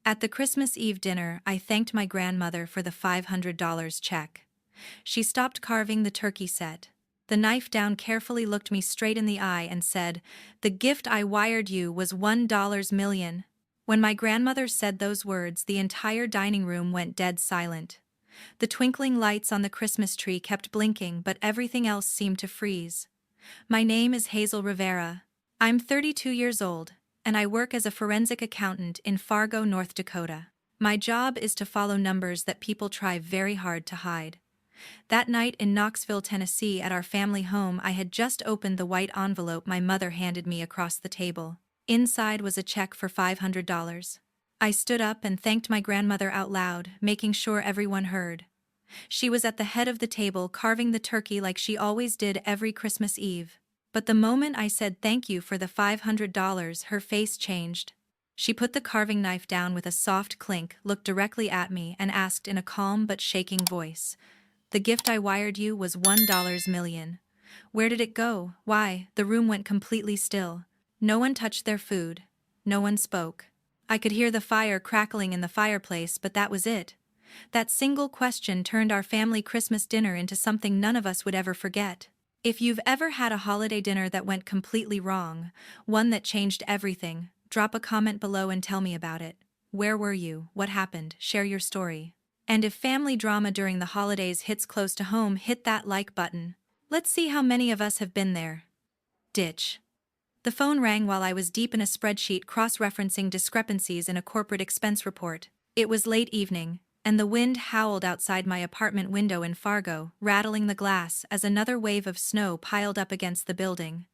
At the Christmas Eve dinner, I thanked my grandmother for the $500 check. She stopped carving the turkey set. The knife down carefully looked me straight in the eye and said, "The gift I wired you was $1 million." When my grandmother said those words, the entire dining room went dead silent. The twinkling lights on the Christmas tree kept blinking, but everything else seemed to freeze. My name is Hazel Rivera. I'm 32 years old, and I work as a forensic accountant in Fargo, North Dakota. My job is to follow numbers that people try very hard to hide. That night in Knoxville, Tennessee, at our family home, I had just opened the white envelope my mother handed me across the table. Inside was a check for $500. I stood up and thanked my grandmother out loud, making sure everyone heard. She was at the head of the table carving the turkey like she always did every Christmas Eve. But the moment I said thank you for the $500, her face changed. She put the carving knife down with a soft clink, looked directly at me, and asked in a calm but shaking voice, "The gift I wired you was $1 million. Where did it go?" Why, the room went completely still. No one touched their food. No one spoke. I could hear the fire crackling in the fireplace, but that was it. That single question turned our family Christmas dinner into something none of us would ever forget. If you've ever had a holiday dinner that went completely wrong, one that changed everything, drop a comment below and tell me about it. Where were you? What happened? Share your story. And if family drama during the holidays hits close to home, hit that like button. Let's see how many of us have been there. Ditch. The phone rang while I was deep in a spreadsheet cross-referencing discrepancies in a corporate expense report. It was late evening, and the wind howled outside my apartment window in Fargo, rattling the glass as another wave of snow piled up against the building.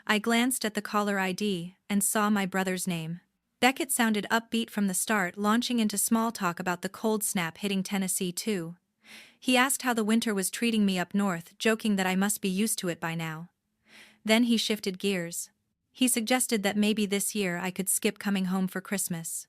I glanced at the caller ID and saw my brother's name. Beckett sounded upbeat from the start, launching into small talk about the cold snap hitting Tennessee too. He asked how the winter was treating me up north, joking that I must be used to it by now. Then he shifted gears. He suggested that maybe this year I could skip coming home for Christmas.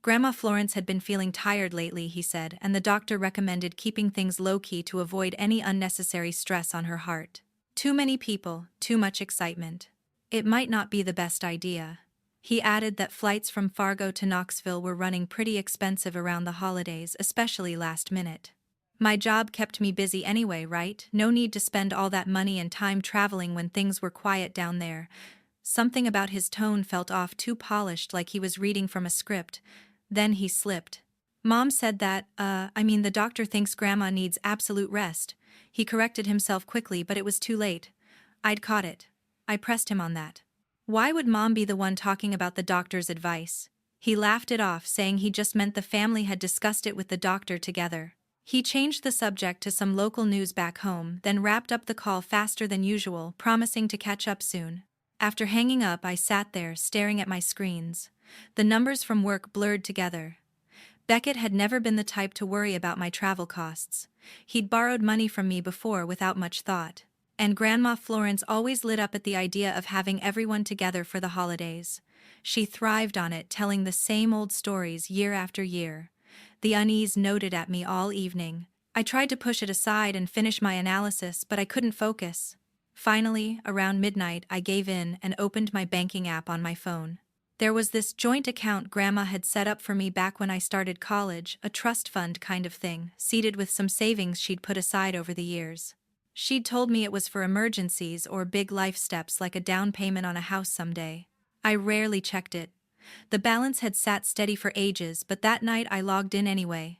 Grandma Florence had been feeling tired lately, he said, and the doctor recommended keeping things low-key to avoid any unnecessary stress on her heart. Too many people, too much excitement. It might not be the best idea. He added that flights from Fargo to Knoxville were running pretty expensive around the holidays, especially last minute. My job kept me busy anyway, right? No need to spend all that money and time traveling when things were quiet down there. Something about his tone felt off, too polished, like he was reading from a script. Then he slipped. "Mom said that, the doctor thinks Grandma needs absolute rest." He corrected himself quickly, but it was too late. I'd caught it. I pressed him on that. Why would Mom be the one talking about the doctor's advice? He laughed it off, saying he just meant the family had discussed it with the doctor together. He changed the subject to some local news back home, then wrapped up the call faster than usual, promising to catch up soon. After hanging up, I sat there, staring at my screens. The numbers from work blurred together. Beckett had never been the type to worry about my travel costs. He'd borrowed money from me before without much thought. And Grandma Florence always lit up at the idea of having everyone together for the holidays. She thrived on it, telling the same old stories year after year. The unease gnawed at me all evening. I tried to push it aside and finish my analysis, but I couldn't focus. Finally, around midnight, I gave in and opened my banking app on my phone. There was this joint account Grandma had set up for me back when I started college, a trust fund kind of thing, seeded with some savings she'd put aside over the years. She'd told me it was for emergencies or big life steps like a down payment on a house someday. I rarely checked it. The balance had sat steady for ages, but that night I logged in anyway.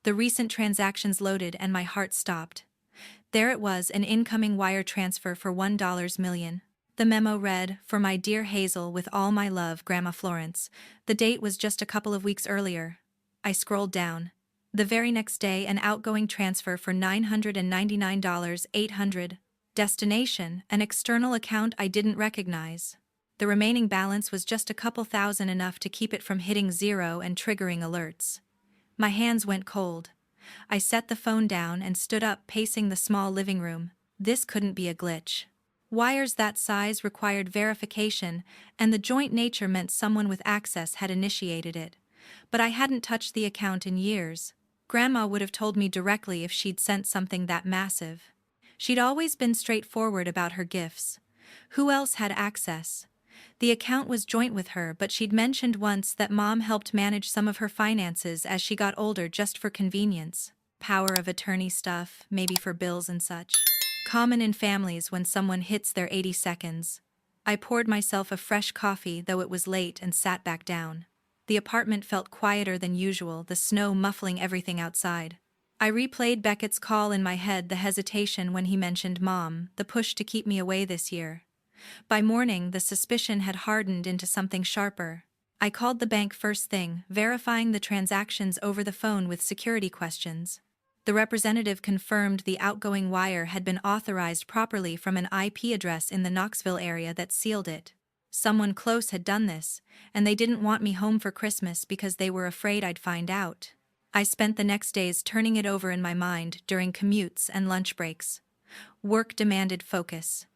The recent transactions loaded and my heart stopped. There it was, an incoming wire transfer for $1 million. The memo read, "For my dear Hazel, with all my love, Grandma Florence." The date was just a couple of weeks earlier. I scrolled down. The very next day, an outgoing transfer for $999,800. Destination, an external account I didn't recognize. The remaining balance was just a couple thousand, enough to keep it from hitting zero and triggering alerts. My hands went cold. I set the phone down and stood up, pacing the small living room. This couldn't be a glitch. Wires that size required verification, and the joint nature meant someone with access had initiated it. But I hadn't touched the account in years. Grandma would have told me directly if she'd sent something that massive. She'd always been straightforward about her gifts. Who else had access? The account was joint with her, but she'd mentioned once that Mom helped manage some of her finances as she got older just for convenience. Power of attorney stuff, maybe for bills and such. Common in families when someone hits their 80 seconds. I poured myself a fresh coffee, though it was late, and sat back down. The apartment felt quieter than usual, the snow muffling everything outside. I replayed Beckett's call in my head, the hesitation when he mentioned Mom, the push to keep me away this year. By morning, the suspicion had hardened into something sharper. I called the bank first thing, verifying the transactions over the phone with security questions. The representative confirmed the outgoing wire had been authorized properly from an IP address in the Knoxville area that sealed it. Someone close had done this, and they didn't want me home for Christmas because they were afraid I'd find out. I spent the next days turning it over in my mind during commutes and lunch breaks. Work demanded focus.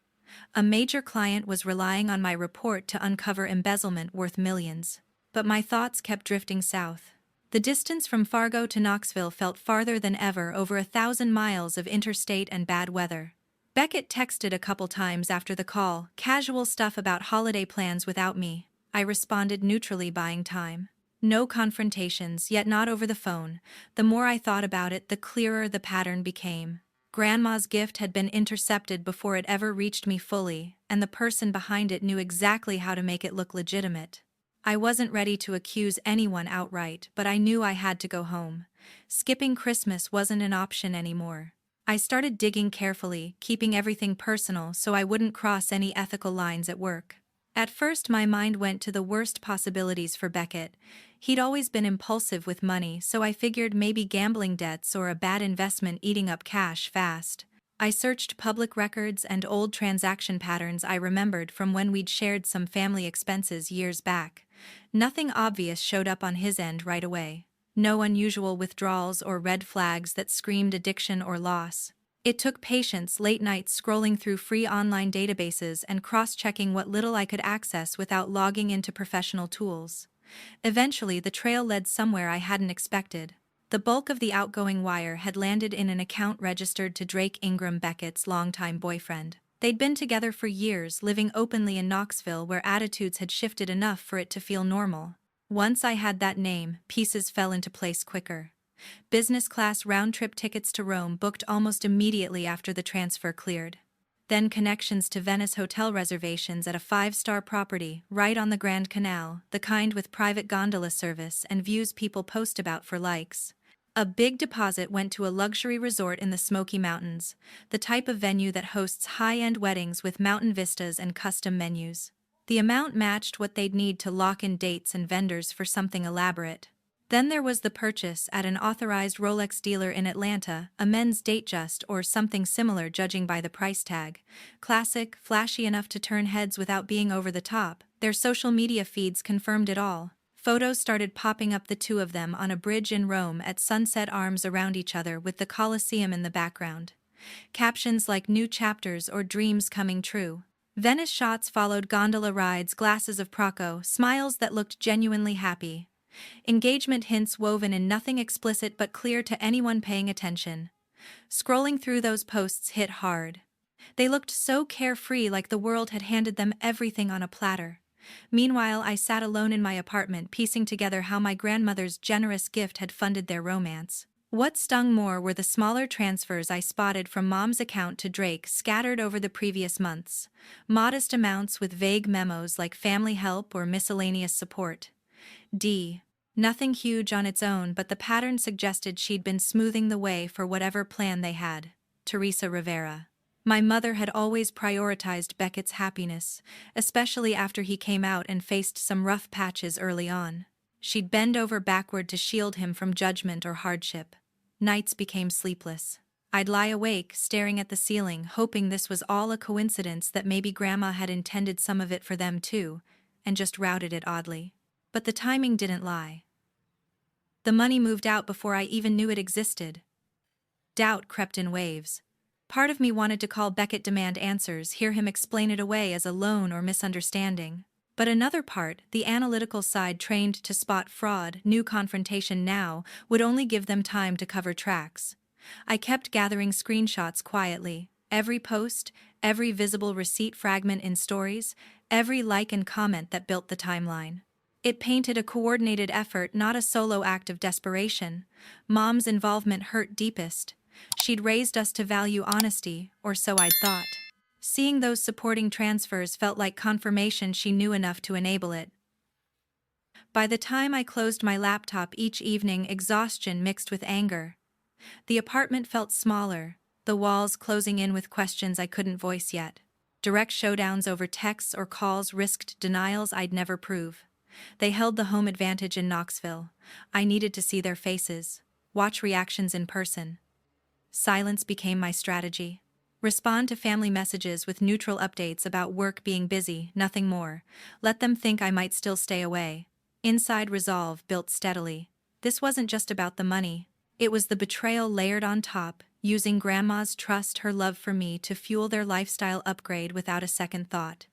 A major client was relying on my report to uncover embezzlement worth millions. But my thoughts kept drifting south. The distance from Fargo to Knoxville felt farther than ever, over 1,000 miles of interstate and bad weather. Beckett texted a couple times after the call, casual stuff about holiday plans without me. I responded neutrally, buying time. No confrontations, yet not over the phone. The more I thought about it, the clearer the pattern became. Grandma's gift had been intercepted before it ever reached me fully, and the person behind it knew exactly how to make it look legitimate. I wasn't ready to accuse anyone outright, but I knew I had to go home. Skipping Christmas wasn't an option anymore. I started digging carefully, keeping everything personal so I wouldn't cross any ethical lines at work. At first my mind went to the worst possibilities for Beckett. He'd always been impulsive with money, so I figured maybe gambling debts or a bad investment eating up cash fast. I searched public records and old transaction patterns I remembered from when we'd shared some family expenses years back. Nothing obvious showed up on his end right away. No unusual withdrawals or red flags that screamed addiction or loss. It took patience, late nights scrolling through free online databases and cross-checking what little I could access without logging into professional tools. Eventually, the trail led somewhere I hadn't expected. The bulk of the outgoing wire had landed in an account registered to Drake Ingram, Beckett's longtime boyfriend. They'd been together for years, living openly in Knoxville, where attitudes had shifted enough for it to feel normal. Once I had that name, pieces fell into place quicker. Business class round-trip tickets to Rome booked almost immediately after the transfer cleared. Then connections to Venice hotel reservations at a 5-star property right on the Grand Canal, the kind with private gondola service and views people post about for likes. A big deposit went to a luxury resort in the Smoky Mountains, the type of venue that hosts high-end weddings with mountain vistas and custom menus. The amount matched what they'd need to lock in dates and vendors for something elaborate. Then there was the purchase at an authorized Rolex dealer in Atlanta, a men's Datejust or something similar judging by the price tag. Classic, flashy enough to turn heads without being over the top. Their social media feeds confirmed it all. Photos started popping up, the two of them on a bridge in Rome at sunset, arms around each other with the Colosseum in the background. Captions like "new chapters" or "dreams coming true." Venice shots followed gondola rides, glasses of Prosecco, smiles that looked genuinely happy. Engagement hints woven in, nothing explicit but clear to anyone paying attention. Scrolling through those posts hit hard. They looked so carefree, like the world had handed them everything on a platter. Meanwhile, I sat alone in my apartment, piecing together how my grandmother's generous gift had funded their romance. What stung more were the smaller transfers I spotted from Mom's account to Drake, scattered over the previous months. Modest amounts with vague memos like family help or miscellaneous support. Nothing huge on its own, but the pattern suggested she'd been smoothing the way for whatever plan they had. Hazel Rivera. My mother had always prioritized Beckett's happiness, especially after he came out and faced some rough patches early on. She'd bend over backward to shield him from judgment or hardship. Nights became sleepless. I'd lie awake, staring at the ceiling, hoping this was all a coincidence, that maybe Grandma had intended some of it for them too, and just routed it oddly. But the timing didn't lie. The money moved out before I even knew it existed. Doubt crept in waves. Part of me wanted to call Beckett, demand answers, hear him explain it away as a loan or misunderstanding. But another part, the analytical side trained to spot fraud, knew confrontation now would only give them time to cover tracks. I kept gathering screenshots quietly. Every post, every visible receipt fragment in stories, every like and comment that built the timeline. It painted a coordinated effort, not a solo act of desperation. Mom's involvement hurt deepest. She'd raised us to value honesty, or so I'd thought. Seeing those supporting transfers felt like confirmation she knew enough to enable it. By the time I closed my laptop each evening, exhaustion mixed with anger. The apartment felt smaller, the walls closing in with questions I couldn't voice yet. Direct showdowns over texts or calls risked denials I'd never prove. They held the home advantage in Knoxville. I needed to see their faces, watch reactions in person. Silence became my strategy. Respond to family messages with neutral updates about work being busy, nothing more. Let them think I might still stay away. Inside resolve built steadily. This wasn't just about the money. It was the betrayal layered on top, using Grandma's trust, her love for me, to fuel their lifestyle upgrade without a second thought.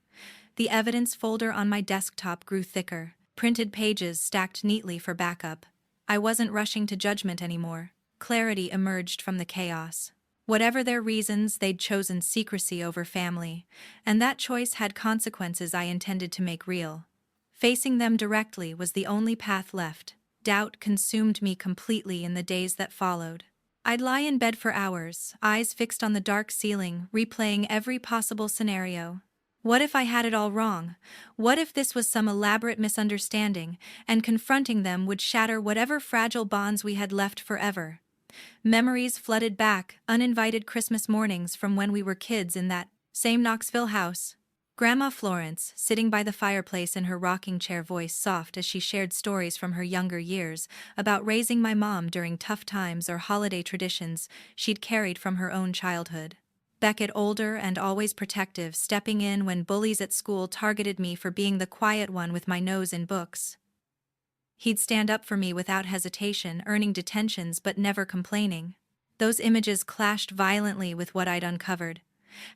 The evidence folder on my desktop grew thicker, printed pages stacked neatly for backup. I wasn't rushing to judgment anymore. Clarity emerged from the chaos. Whatever their reasons, they'd chosen secrecy over family, and that choice had consequences I intended to make real. Facing them directly was the only path left. Doubt consumed me completely in the days that followed. I'd lie in bed for hours, eyes fixed on the dark ceiling, replaying every possible scenario. What if I had it all wrong? What if this was some elaborate misunderstanding, and confronting them would shatter whatever fragile bonds we had left forever? Memories flooded back, uninvited Christmas mornings from when we were kids in that same Knoxville house. Grandma Florence, sitting by the fireplace in her rocking chair, voice soft as she shared stories from her younger years about raising my mom during tough times or holiday traditions she'd carried from her own childhood. Beckett, older and always protective, stepping in when bullies at school targeted me for being the quiet one with my nose in books. He'd stand up for me without hesitation, earning detentions but never complaining. Those images clashed violently with what I'd uncovered.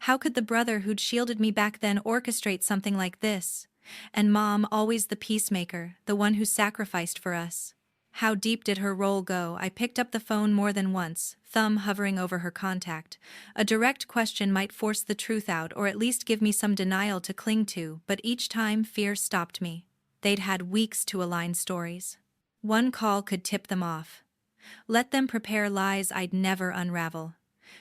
How could the brother who'd shielded me back then orchestrate something like this? And Mom, always the peacemaker, the one who sacrificed for us. How deep did her role go? I picked up the phone more than once, thumb hovering over her contact. A direct question might force the truth out or at least give me some denial to cling to, but each time fear stopped me. They'd had weeks to align stories. One call could tip them off. Let them prepare lies I'd never unravel.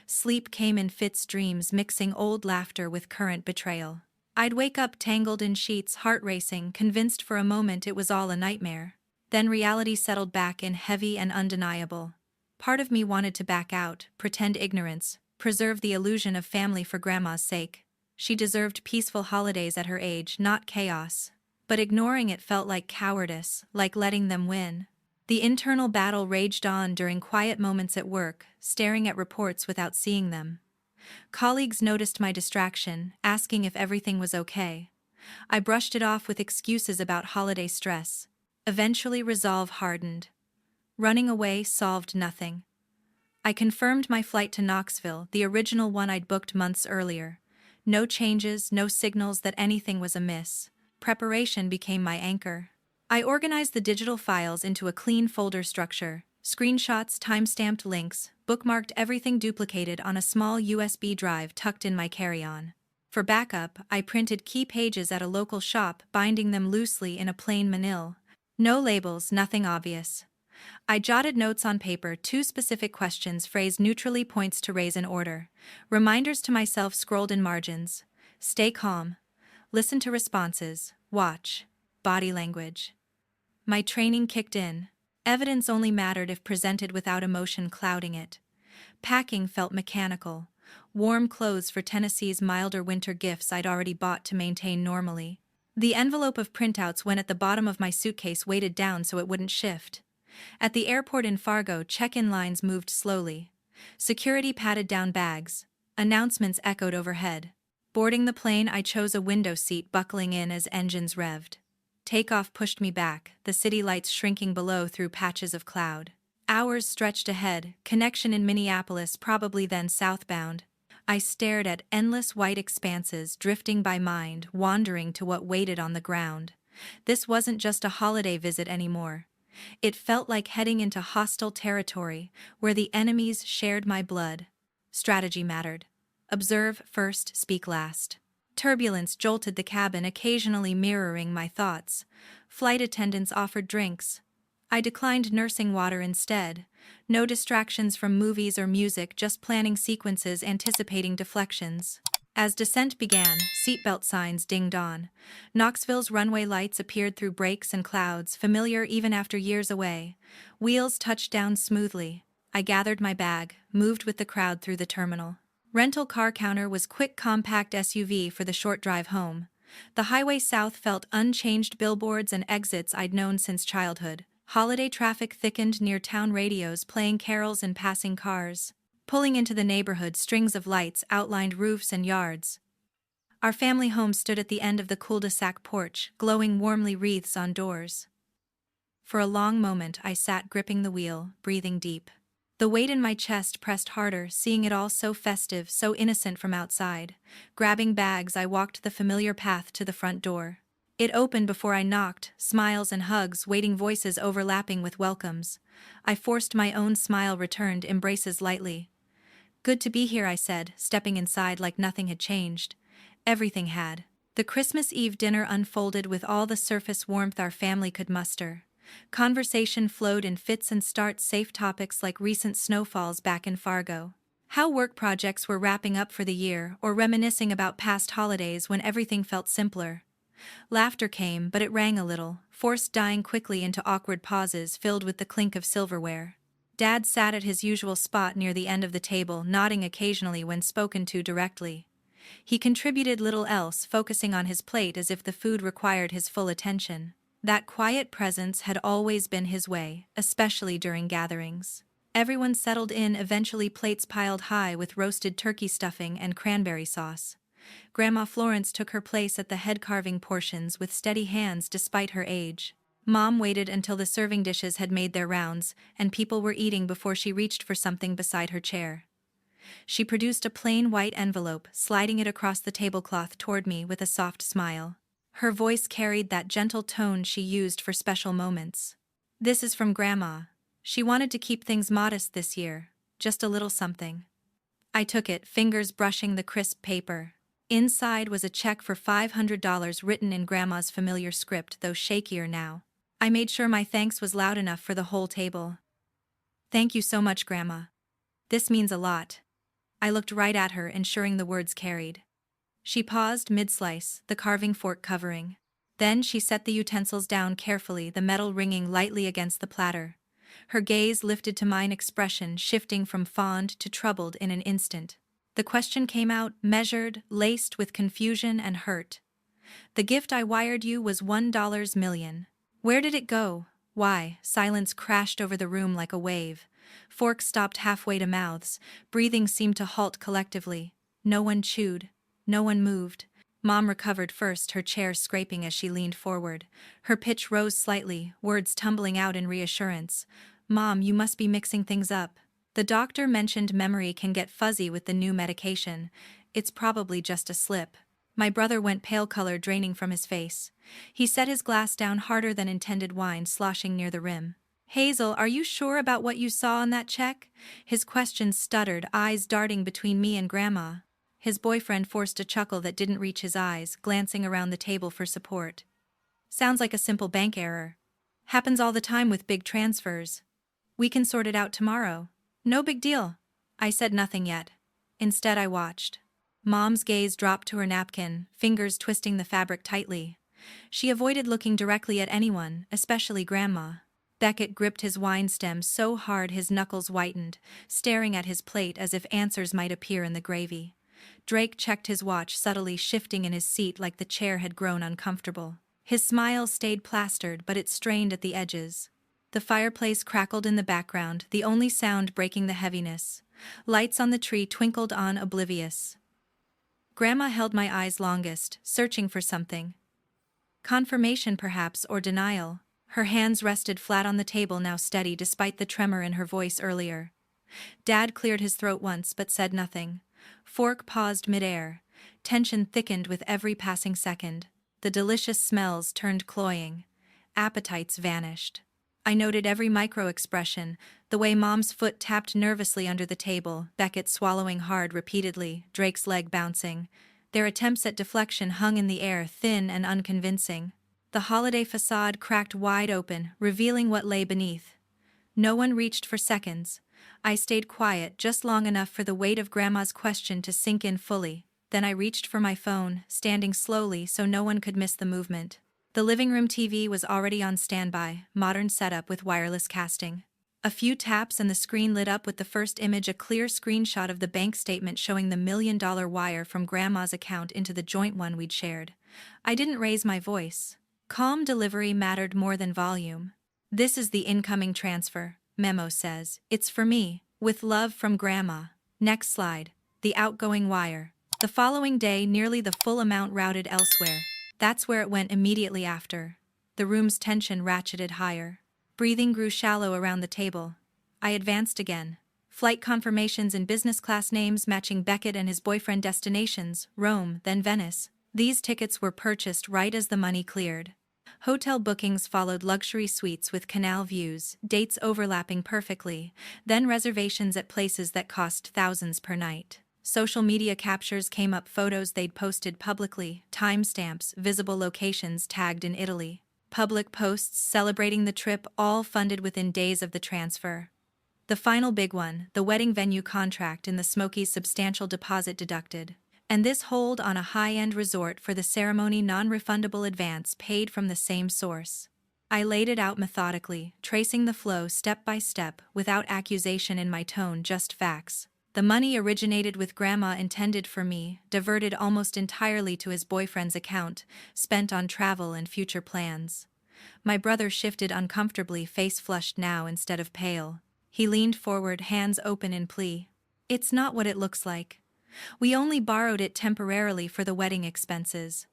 Sleep came in fits, dreams mixing old laughter with current betrayal. I'd wake up tangled in sheets, heart racing, convinced for a moment it was all a nightmare. Then reality settled back in, heavy and undeniable. Part of me wanted to back out, pretend ignorance, preserve the illusion of family for Grandma's sake. She deserved peaceful holidays at her age, not chaos. But ignoring it felt like cowardice, like letting them win. The internal battle raged on during quiet moments at work, staring at reports without seeing them. Colleagues noticed my distraction, asking if everything was okay. I brushed it off with excuses about holiday stress. Eventually resolve hardened. Running away solved nothing. I confirmed my flight to Knoxville, the original one I'd booked months earlier. No changes, no signals that anything was amiss. Preparation became my anchor. I organized the digital files into a clean folder structure, screenshots, time-stamped links, bookmarked everything duplicated on a small USB drive tucked in my carry-on. For backup, I printed key pages at a local shop, binding them loosely in a plain manila. No labels, nothing obvious. I jotted notes on paper, 2 specific questions phrased neutrally, points to raise in order. Reminders to myself scrolled in margins. Stay calm. Listen to responses. Watch. Body language. My training kicked in. Evidence only mattered if presented without emotion clouding it. Packing felt mechanical. Warm clothes for Tennessee's milder winter, gifts I'd already bought to maintain normally. The envelope of printouts went at the bottom of my suitcase, weighted down so it wouldn't shift. At the airport in Fargo, check-in lines moved slowly. Security patted down bags. Announcements echoed overhead. Boarding the plane, I chose a window seat, buckling in as engines revved. Takeoff pushed me back, the city lights shrinking below through patches of cloud. Hours stretched ahead, connection in Minneapolis, probably then southbound. I stared at endless white expanses drifting by, mind wandering to what waited on the ground. This wasn't just a holiday visit anymore. It felt like heading into hostile territory, where the enemies shared my blood. Strategy mattered. Observe first, speak last. Turbulence jolted the cabin, occasionally mirroring my thoughts. Flight attendants offered drinks. I declined nursing water instead. No distractions from movies or music, just planning sequences, anticipating deflections. As descent began, seatbelt signs dinged on. Knoxville's runway lights appeared through breaks and clouds, familiar even after years away. Wheels touched down smoothly. I gathered my bag, moved with the crowd through the terminal. Rental car counter was quick compact SUV for the short drive home. The highway south felt unchanged, billboards and exits I'd known since childhood. Holiday traffic thickened near town radios playing carols and passing cars. Pulling into the neighborhood, strings of lights outlined roofs and yards. Our family home stood at the end of the cul-de-sac porch, glowing warmly, wreaths on doors. For a long moment I sat gripping the wheel, breathing deep. The weight in my chest pressed harder, seeing it all so festive, so innocent from outside. Grabbing bags, I walked the familiar path to the front door. It opened before I knocked, smiles and hugs, waiting voices overlapping with welcomes. I forced my own smile, returned embraces lightly. "Good to be here," I said, stepping inside like nothing had changed. Everything had. The Christmas Eve dinner unfolded with all the surface warmth our family could muster. Conversation flowed in fits and starts, safe topics like recent snowfalls back in Fargo, how work projects were wrapping up for the year, or reminiscing about past holidays when everything felt simpler. Laughter came, but it rang a little, forced, dying quickly into awkward pauses filled with the clink of silverware. Dad sat at his usual spot near the end of the table, nodding occasionally when spoken to directly. He contributed little else, focusing on his plate as if the food required his full attention. That quiet presence had always been his way, especially during gatherings. Everyone settled in, eventually plates piled high with roasted turkey stuffing and cranberry sauce. Grandma Florence took her place at the head, carving portions with steady hands despite her age. Mom waited until the serving dishes had made their rounds and people were eating before she reached for something beside her chair. She produced a plain white envelope, sliding it across the tablecloth toward me with a soft smile. Her voice carried that gentle tone she used for special moments. "This is from Grandma. She wanted to keep things modest this year, just a little something." I took it, fingers brushing the crisp paper. Inside was a check for $500 written in Grandma's familiar script, though shakier now. I made sure my thanks was loud enough for the whole table. "Thank you so much, Grandma. This means a lot." I looked right at her, ensuring the words carried. She paused mid-slice, the carving fork covering. Then she set the utensils down carefully, the metal ringing lightly against the platter. Her gaze lifted to mine, expression shifting from fond to troubled in an instant. The question came out, measured, laced with confusion and hurt. "The gift I wired you was $1 million. Where did it go? Why?" Silence crashed over the room like a wave. Forks stopped halfway to mouths. Breathing seemed to halt collectively. No one chewed. No one moved. Mom recovered first, her chair scraping as she leaned forward. Her pitch rose slightly, words tumbling out in reassurance. "Mom, you must be mixing things up. The doctor mentioned memory can get fuzzy with the new medication. It's probably just a slip." My brother went pale, color draining from his face. He set his glass down, harder than intended, wine sloshing near the rim. "Hazel, are you sure about what you saw on that check?" His questions stuttered, eyes darting between me and Grandma. His boyfriend forced a chuckle that didn't reach his eyes, glancing around the table for support. "Sounds like a simple bank error. Happens all the time with big transfers. We can sort it out tomorrow." "No big deal." I said nothing yet. Instead I watched. Mom's gaze dropped to her napkin, fingers twisting the fabric tightly. She avoided looking directly at anyone, especially Grandma. Beckett gripped his wine stem so hard his knuckles whitened, staring at his plate as if answers might appear in the gravy. Drake checked his watch, subtly shifting in his seat like the chair had grown uncomfortable. His smile stayed plastered, but it strained at the edges. The fireplace crackled in the background, the only sound breaking the heaviness. Lights on the tree twinkled on, oblivious. Grandma held my eyes longest, searching for something. Confirmation perhaps, or denial. Her hands rested flat on the table, now steady despite the tremor in her voice earlier. Dad cleared his throat once but said nothing. Fork paused midair. Tension thickened with every passing second. The delicious smells turned cloying. Appetites vanished. I noted every micro-expression, the way Mom's foot tapped nervously under the table, Beckett swallowing hard repeatedly, Drake's leg bouncing. Their attempts at deflection hung in the air, thin and unconvincing. The holiday facade cracked wide open, revealing what lay beneath. No one reached for seconds. I stayed quiet just long enough for the weight of Grandma's question to sink in fully. Then I reached for my phone, standing slowly so no one could miss the movement. The living room TV was already on standby, modern setup with wireless casting. A few taps and the screen lit up with the first image, a clear screenshot of the bank statement showing the $1 million wire from Grandma's account into the joint one we'd shared. I didn't raise my voice. Calm delivery mattered more than volume. "This is the incoming transfer," memo says. "It's for me, with love from Grandma." Next slide. The outgoing wire. The following day, nearly the full amount routed elsewhere. That's where it went immediately after. The room's tension ratcheted higher. Breathing grew shallow around the table. I advanced again. Flight confirmations in business class names matching Beckett and his boyfriend, destinations, Rome, then Venice. These tickets were purchased right as the money cleared. Hotel bookings followed, luxury suites with canal views, dates overlapping perfectly, then reservations at places that cost thousands per night. Social media captures came up, photos they'd posted publicly, timestamps, visible locations tagged in Italy. Public posts celebrating the trip, all funded within days of the transfer. The final big one, the wedding venue contract in the Smokies, substantial deposit deducted. And this hold on a high-end resort for the ceremony, non-refundable advance paid from the same source. I laid it out methodically, tracing the flow step by step, without accusation in my tone, just facts. The money originated with Grandma, intended for me, diverted almost entirely to his boyfriend's account, spent on travel and future plans. My brother shifted uncomfortably, face flushed now instead of pale. He leaned forward, hands open in plea. "It's not what it looks like. We only borrowed it temporarily for the wedding expenses.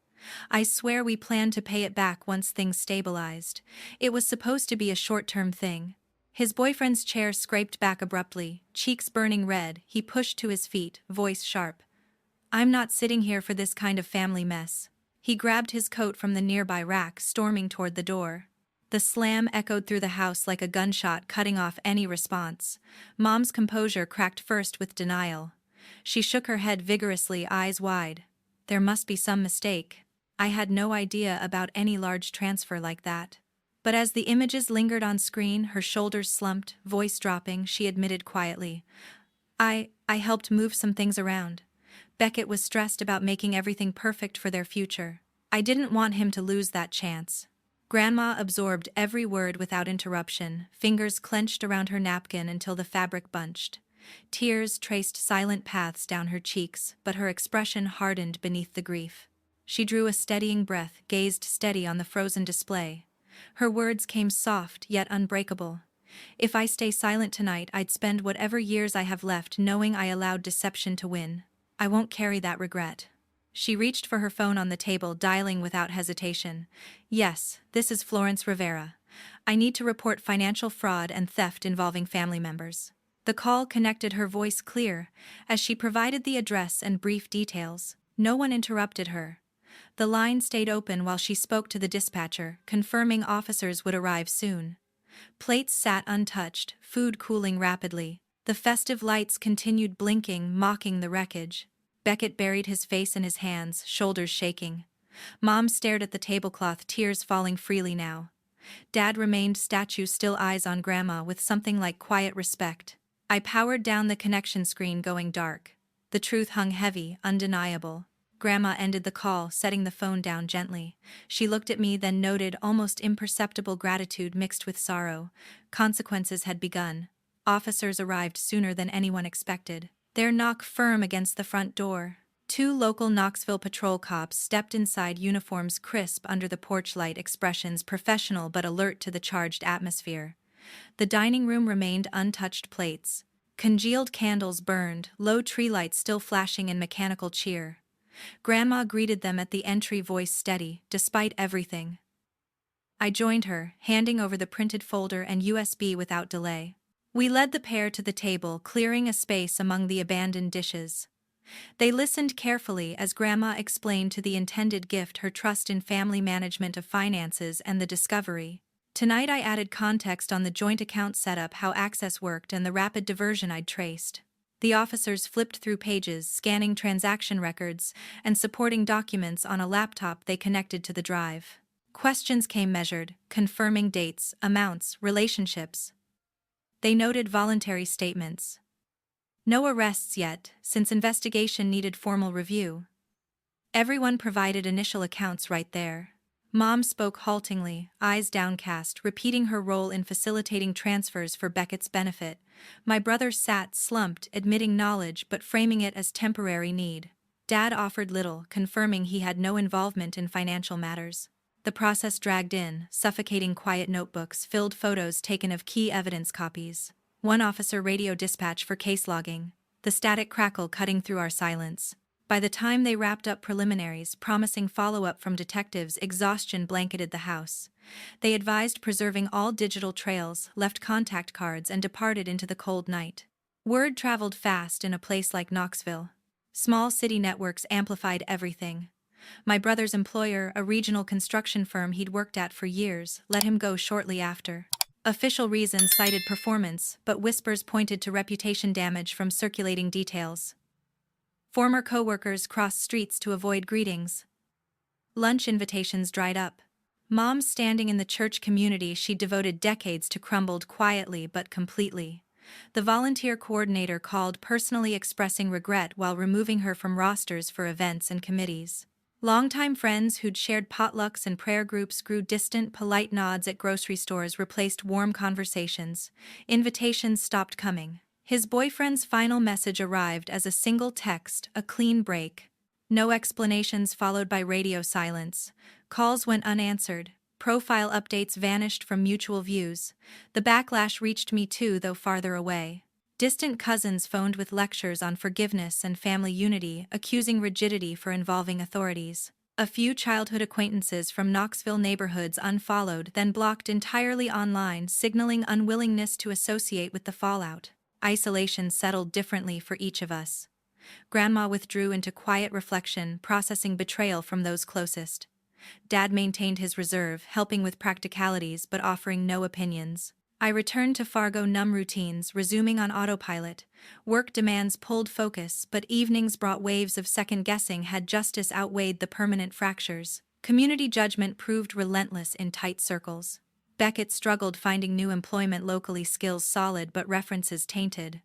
I swear we planned to pay it back once things stabilized. It was supposed to be a short-term thing." His boyfriend's chair scraped back abruptly, cheeks burning red. He pushed to his feet, voice sharp. "I'm not sitting here for this kind of family mess." He grabbed his coat from the nearby rack, storming toward the door. The slam echoed through the house like a gunshot, cutting off any response. Mom's composure cracked first with denial. She shook her head vigorously, eyes wide. "There must be some mistake. I had no idea about any large transfer like that." But as the images lingered on screen, her shoulders slumped, voice dropping, she admitted quietly. I helped move some things around. Beckett was stressed about making everything perfect for their future. I didn't want him to lose that chance." Grandma absorbed every word without interruption, fingers clenched around her napkin until the fabric bunched. Tears traced silent paths down her cheeks, but her expression hardened beneath the grief. She drew a steadying breath, gazed steady on the frozen display. Her words came soft yet unbreakable. "If I stay silent tonight, I'd spend whatever years I have left knowing I allowed deception to win. I won't carry that regret." She reached for her phone on the table, dialing without hesitation. "Yes, this is Florence Rivera. I need to report financial fraud and theft involving family members." The call connected, her voice clear, as she provided the address and brief details. No one interrupted her. The line stayed open while she spoke to the dispatcher, confirming officers would arrive soon. Plates sat untouched, food cooling rapidly. The festive lights continued blinking, mocking the wreckage. Beckett buried his face in his hands, shoulders shaking. Mom stared at the tablecloth, tears falling freely now. Dad remained statue, still, eyes on Grandma with something like quiet respect. I powered down the connection screen, going dark. The truth hung heavy, undeniable. Grandma ended the call, setting the phone down gently. She looked at me, then noted almost imperceptible gratitude mixed with sorrow. Consequences had begun. Officers arrived sooner than anyone expected. Their knock firm against the front door. 2 local Knoxville patrol cops stepped inside, uniforms crisp under the porch light, expressions professional but alert to the charged atmosphere. The dining room remained untouched, plates. Congealed candles burned, low tree lights still flashing in mechanical cheer. Grandma greeted them at the entry, voice steady, despite everything. I joined her, handing over the printed folder and USB without delay. We led the pair to the table, clearing a space among the abandoned dishes. They listened carefully as Grandma explained to the intended gift her trust in family management of finances and the discovery. Tonight I added context on the joint account setup, how access worked, and the rapid diversion I'd traced. The officers flipped through pages, scanning transaction records and supporting documents on a laptop they connected to the drive. Questions came measured, confirming dates, amounts, relationships. They noted voluntary statements. No arrests yet, since investigation needed formal review. Everyone provided initial accounts right there. Mom spoke haltingly, eyes downcast, repeating her role in facilitating transfers for Beckett's benefit. My brother sat slumped, admitting knowledge but framing it as temporary need. Dad offered little, confirming he had no involvement in financial matters. The process dragged in, suffocating quiet notebooks filled photos taken of key evidence copies. One officer radio dispatch for case logging, the static crackle cutting through our silence. By the time they wrapped up preliminaries, promising follow-up from detectives, exhaustion blanketed the house. They advised preserving all digital trails, left contact cards, and departed into the cold night. Word traveled fast in a place like Knoxville. Small city networks amplified everything. My brother's employer, a regional construction firm he'd worked at for years, let him go shortly after. Official reasons cited performance, but whispers pointed to reputation damage from circulating details. Former co-workers crossed streets to avoid greetings. Lunch invitations dried up. Mom, standing in the church community she'd devoted decades to, crumbled quietly but completely. The volunteer coordinator called, personally expressing regret while removing her from rosters for events and committees. Longtime friends who'd shared potlucks and prayer groups grew distant. Polite nods at grocery stores replaced warm conversations. Invitations stopped coming. His boyfriend's final message arrived as a single text, a clean break. No explanations, followed by radio silence. Calls went unanswered. Profile updates vanished from mutual views. The backlash reached me too, though farther away. Distant cousins phoned with lectures on forgiveness and family unity, accusing rigidity for involving authorities. A few childhood acquaintances from Knoxville neighborhoods unfollowed, then blocked entirely online, signaling unwillingness to associate with the fallout. Isolation settled differently for each of us. Grandma withdrew into quiet reflection, processing betrayal from those closest. Dad maintained his reserve, helping with practicalities but offering no opinions. I returned to Fargo numb routines, resuming on autopilot. Work demands pulled focus, but evenings brought waves of second-guessing. Had justice outweighed the permanent fractures? Community judgment proved relentless in tight circles. Beckett struggled finding new employment locally, skills solid but references tainted.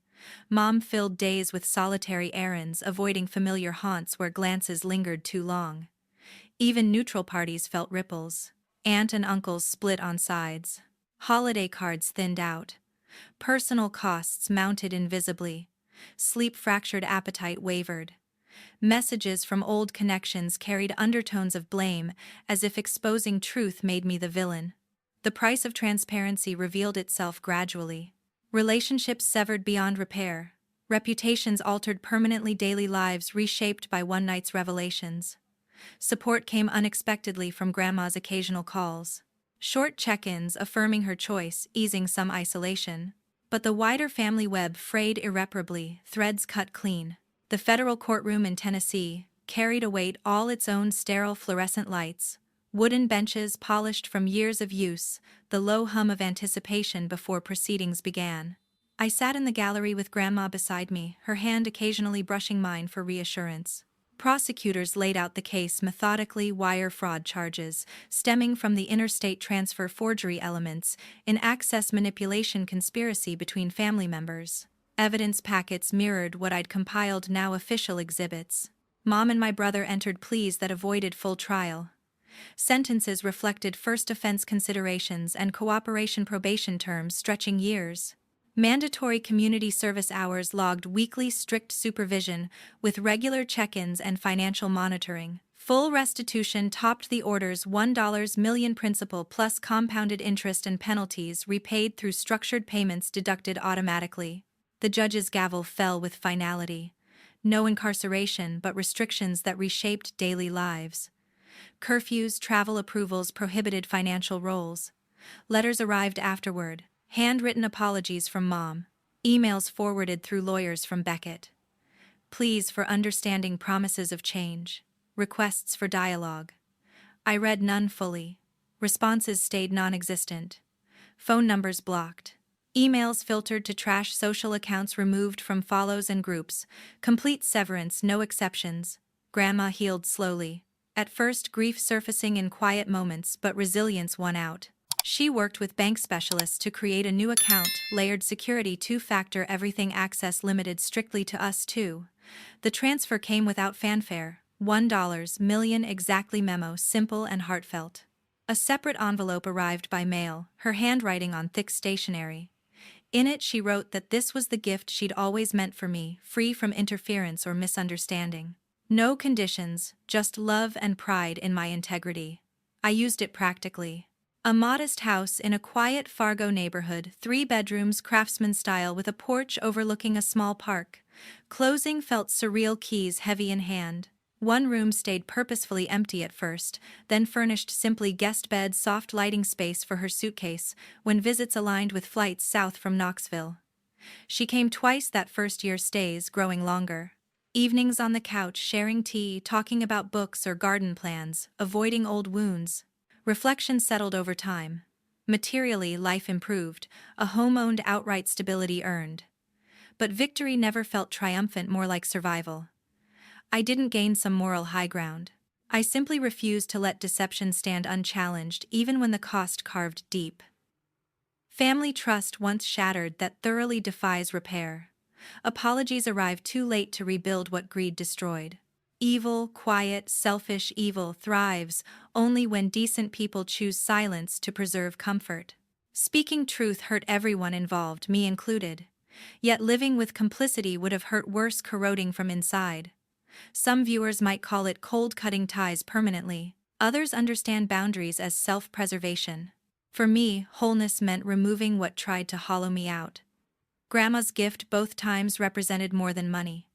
Mom filled days with solitary errands, avoiding familiar haunts where glances lingered too long. Even neutral parties felt ripples. Aunt and uncles split on sides. Holiday cards thinned out. Personal costs mounted invisibly. Sleep fractured, appetite wavered. Messages from old connections carried undertones of blame, as if exposing truth made me the villain. The price of transparency revealed itself gradually. Relationships severed beyond repair. Reputations altered permanently, daily lives reshaped by one night's revelations. Support came unexpectedly from Grandma's occasional calls. Short check-ins affirming her choice, easing some isolation. But the wider family web frayed irreparably, threads cut clean. The federal courtroom in Tennessee carried a weight all its own, sterile fluorescent lights, wooden benches polished from years of use, the low hum of anticipation before proceedings began. I sat in the gallery with Grandma beside me, her hand occasionally brushing mine for reassurance. Prosecutors laid out the case methodically, wire fraud charges, stemming from the interstate transfer forgery elements, in access manipulation, conspiracy between family members. Evidence packets mirrored what I'd compiled, now official exhibits. Mom and my brother entered pleas that avoided full trial. Sentences reflected first offense considerations and cooperation, probation terms stretching years. Mandatory community service hours logged weekly, strict supervision with regular check-ins and financial monitoring. Full restitution topped the order's $1 million, principal plus compounded interest and penalties repaid through structured payments deducted automatically. The judge's gavel fell with finality. No incarceration, but restrictions that reshaped daily lives. Curfews, travel approvals, prohibited financial roles. Letters arrived afterward. Handwritten apologies from Mom. Emails forwarded through lawyers from Beckett. Pleas for understanding, promises of change. Requests for dialogue. I read none fully. Responses stayed non-existent. Phone numbers blocked. Emails filtered to trash, social accounts removed from follows and groups. Complete severance, no exceptions. Grandma healed slowly. At first, grief surfacing in quiet moments, but resilience won out. She worked with bank specialists to create a new account, layered security, two-factor everything, access limited strictly to us too. The transfer came without fanfare. $1 million exactly memo, simple and heartfelt. A separate envelope arrived by mail, her handwriting on thick stationery. In it she wrote that this was the gift she'd always meant for me, free from interference or misunderstanding. No conditions, just love and pride in my integrity. I used it practically. A modest house in a quiet Fargo neighborhood, 3 bedrooms, craftsman style with a porch overlooking a small park. Closing felt surreal, keys heavy in hand. One room stayed purposefully empty at first, then furnished simply guest bed, soft lighting, space for her suitcase, when visits aligned with flights south from Knoxville. She came twice that first year, stays growing longer. Evenings on the couch, sharing tea, talking about books or garden plans, avoiding old wounds. Reflection settled over time. Materially, life improved, a home owned, outright stability earned. But victory never felt triumphant, more like survival. I didn't gain some moral high ground. I simply refused to let deception stand unchallenged, even when the cost carved deep. Family trust once shattered that thoroughly defies repair. Apologies arrive too late to rebuild what greed destroyed. Evil, quiet, selfish evil thrives only when decent people choose silence to preserve comfort. Speaking truth hurt everyone involved, me included. Yet living with complicity would have hurt worse, corroding from inside. Some viewers might call it cold, cutting ties permanently. Others understand boundaries as self-preservation. For me, wholeness meant removing what tried to hollow me out. Grandma's gift both times represented more than money.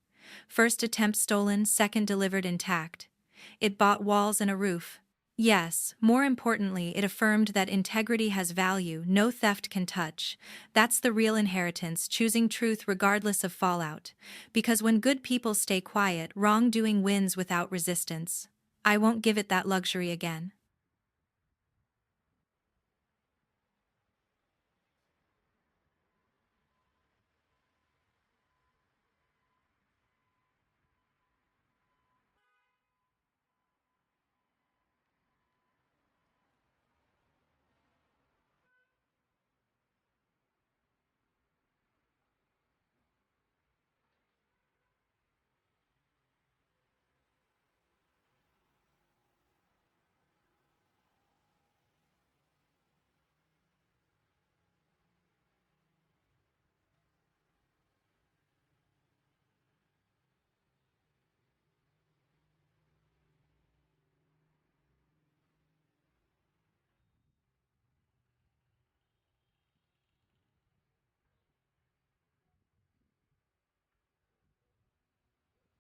First attempt stolen, second delivered intact. It bought walls and a roof. Yes, more importantly, it affirmed that integrity has value, no theft can touch. That's the real inheritance, choosing truth regardless of fallout. Because when good people stay quiet, wrongdoing wins without resistance. I won't give it that luxury again.